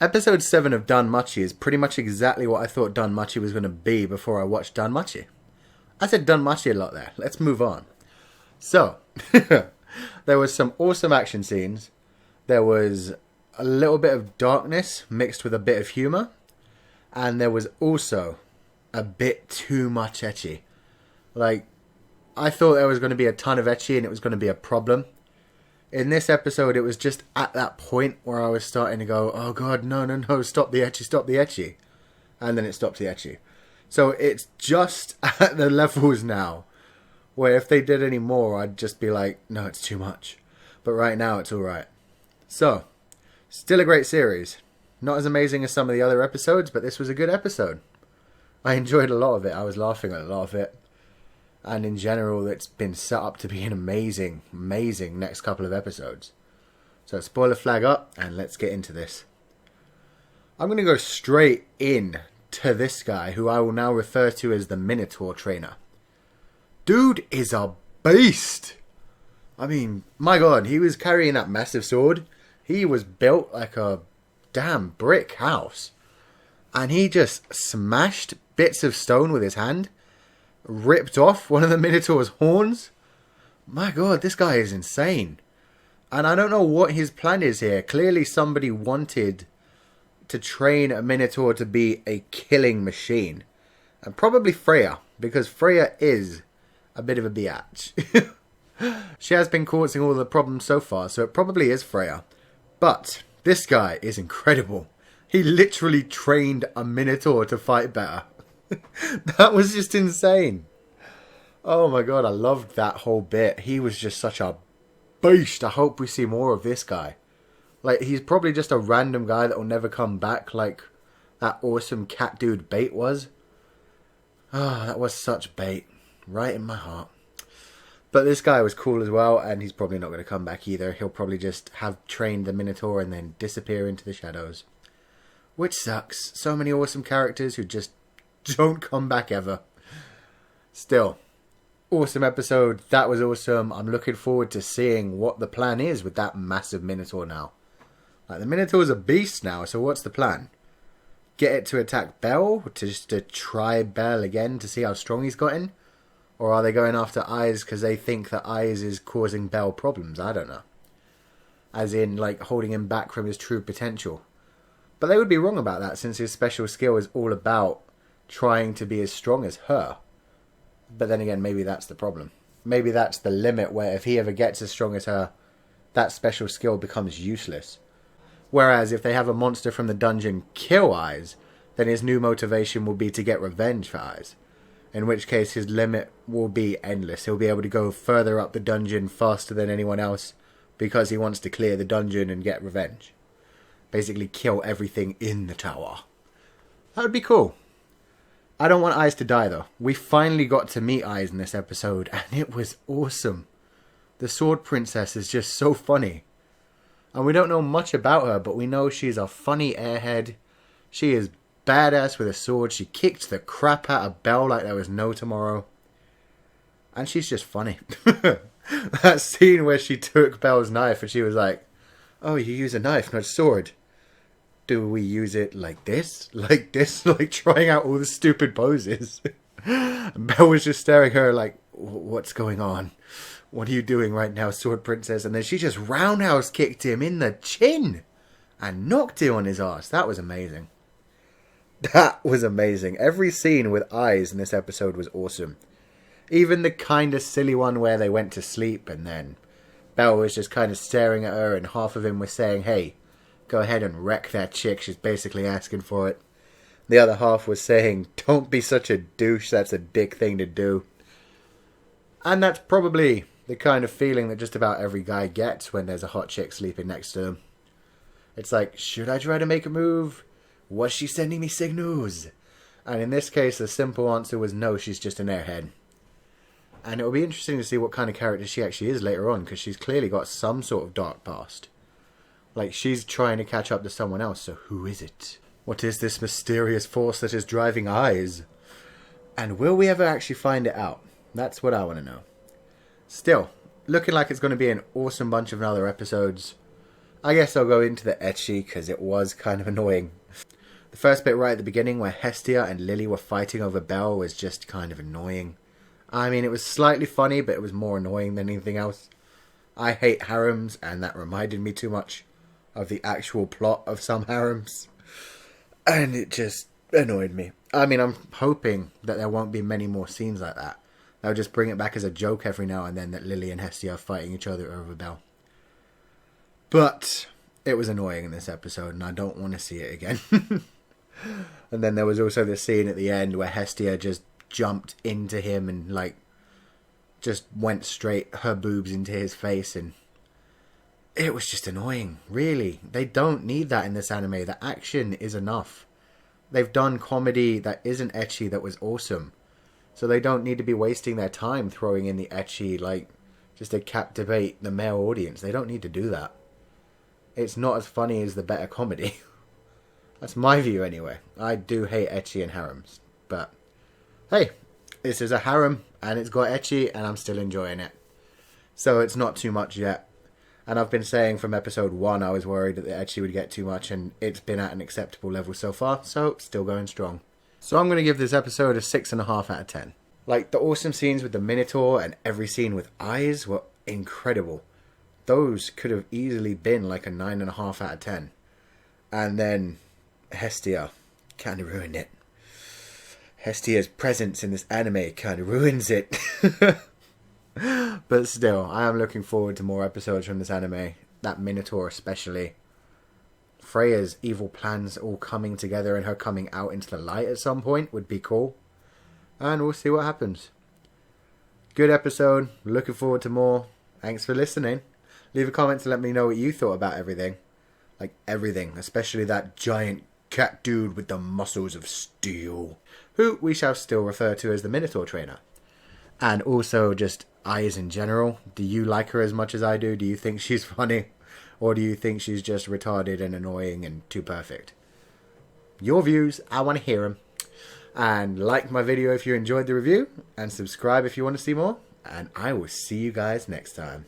Episode 7 of Danmachi is pretty much exactly what I thought Danmachi was going to be before I watched Danmachi. I said Danmachi a lot there. Let's move on. So, there was some awesome action scenes. There was a little bit of darkness mixed with a bit of humour. And there was also a bit too much ecchi. Like, I thought there was going to be a ton of ecchi and it was going to be a problem. In this episode, it was just at that point where I was starting to go, oh god, no, stop the ecchi. And then it stopped the ecchi. So it's just at the levels now where if they did any more, I'd just be like, no, it's too much. But right now, it's alright. So, still a great series. Not as amazing as some of the other episodes, but this was a good episode. I enjoyed a lot of it. I was laughing at a lot of it. And in general, it's been set up to be an amazing, amazing next couple of episodes. So spoiler flag up, and let's get into this. I'm going to go straight in to this guy, who I will now refer to as the Minotaur trainer. Dude is a beast! I mean, my god, he was carrying that massive sword. He was built like a damn brick house. And he just smashed bits of stone with his hand. Ripped off one of the Minotaur's horns. My god, this guy is insane. And I don't know what his plan is here. Clearly somebody wanted to train a Minotaur to be a killing machine. And probably Freya, because Freya is a bit of a biatch. She has been causing all the problems so far, so it probably is Freya. But this guy is incredible. He literally trained a Minotaur to fight better. That was just insane. Oh my god, I loved that whole bit. He was just such a beast. I hope we see more of this guy. Like, he's probably just a random guy that will never come back like that awesome cat dude Bait was. Ah, that was such bait. Right in my heart. But this guy was cool as well, and he's probably not going to come back either. He'll probably just have trained the Minotaur and then disappear into the shadows. Which sucks. So many awesome characters who just don't come back ever. Still, awesome episode. That was awesome. I'm looking forward to seeing what the plan is with that massive Minotaur now. Like, the Minotaur's a beast now, so what's the plan? Get it to attack Bell? Just to try Bell again to see how strong he's gotten? Or are they going after Eyes because they think that Eyes is causing Bell problems? I don't know. As in, like, holding him back from his true potential. But they would be wrong about that, since his special skill is all about trying to be as strong as her. But then again, maybe that's the problem. Maybe that's the limit where if he ever gets as strong as her, that special skill becomes useless. Whereas if they have a monster from the dungeon kill Eyes, then his new motivation will be to get revenge for Eyes. In which case his limit will be endless. He'll be able to go further up the dungeon faster than anyone else because he wants to clear the dungeon and get revenge. Basically kill everything in the tower. That would be cool. I don't want Eyes to die though. We finally got to meet Eyes in this episode and it was awesome. The Sword Princess is just so funny. And we don't know much about her, but we know she's a funny airhead. She is badass with a sword. She kicked the crap out of Belle like there was no tomorrow. And she's just funny. That scene where she took Belle's knife and she was like, oh, you use a knife, not a sword. Do we use it like this? Like this? Like trying out all the stupid poses. And Belle was just staring at her like, what's going on? What are you doing right now, Sword Princess? And then she just roundhouse kicked him in the chin. And knocked him on his ass. That was amazing. That was amazing. Every scene with Eyes in this episode was awesome. Even the kind of silly one where they went to sleep and then Belle was just kind of staring at her and half of him was saying, hey, go ahead and wreck that chick. She's basically asking for it. The other half was saying, don't be such a douche. That's a dick thing to do. And that's probably the kind of feeling that just about every guy gets when there's a hot chick sleeping next to them. It's like, should I try to make a move? Was she sending me signals? And in this case, the simple answer was no, she's just an airhead. And it'll be interesting to see what kind of character she actually is later on, because she's clearly got some sort of dark past. Like, she's trying to catch up to someone else, so who is it? What is this mysterious force that is driving Eyes? And will we ever actually find it out? That's what I want to know. Still, looking like it's going to be an awesome bunch of other episodes. I guess I'll go into the ecchi because it was kind of annoying. The first bit right at the beginning where Hestia and Lily were fighting over Belle was just kind of annoying. I mean, it was slightly funny, but it was more annoying than anything else. I hate harems, and that reminded me too much of the actual plot of some harems. And it just annoyed me. I mean, I'm hoping that there won't be many more scenes like that. They'll just bring it back as a joke every now and then that Lily and Hestia are fighting each other over Belle. But it was annoying in this episode, and I don't want to see it again. And then there was also the scene at the end where Hestia just jumped into him and, like, just went straight her boobs into his face, and it was just annoying, really. They don't need that in this anime. The action is enough. They've done comedy that isn't ecchi that was awesome. So they don't need to be wasting their time throwing in the ecchi, like, just to captivate the male audience. They don't need to do that. It's not as funny as the better comedy. That's my view anyway. I do hate ecchi and harems. But, hey, this is a harem, and it's got ecchi, and I'm still enjoying it. So it's not too much yet. And I've been saying from episode 1 I was worried that the ecchi would get too much, and it's been at an acceptable level so far, so still going strong. So I'm going to give this episode a 6.5 out of 10. Like, the awesome scenes with the Minotaur and every scene with eyes were incredible. Those could have easily been like a 9.5 out of 10. And then Hestia kind of ruined it. Hestia's presence in this anime kind of ruins it. But still, I am looking forward to more episodes from this anime. That Minotaur especially. Freya's evil plans all coming together and her coming out into the light at some point would be cool. And we'll see what happens. Good episode. Looking forward to more. Thanks for listening. Leave a comment to let me know what you thought about everything. Like everything. Especially that giant cat dude with the muscles of steel. Who we shall still refer to as the Minotaur trainer. And also just Eyes in general. Do you like her as much as I do? Do you think she's funny? Or do you think she's just retarded and annoying and too perfect? Your views. I want to hear them. And like my video if you enjoyed the review. And subscribe if you want to see more. And I will see you guys next time.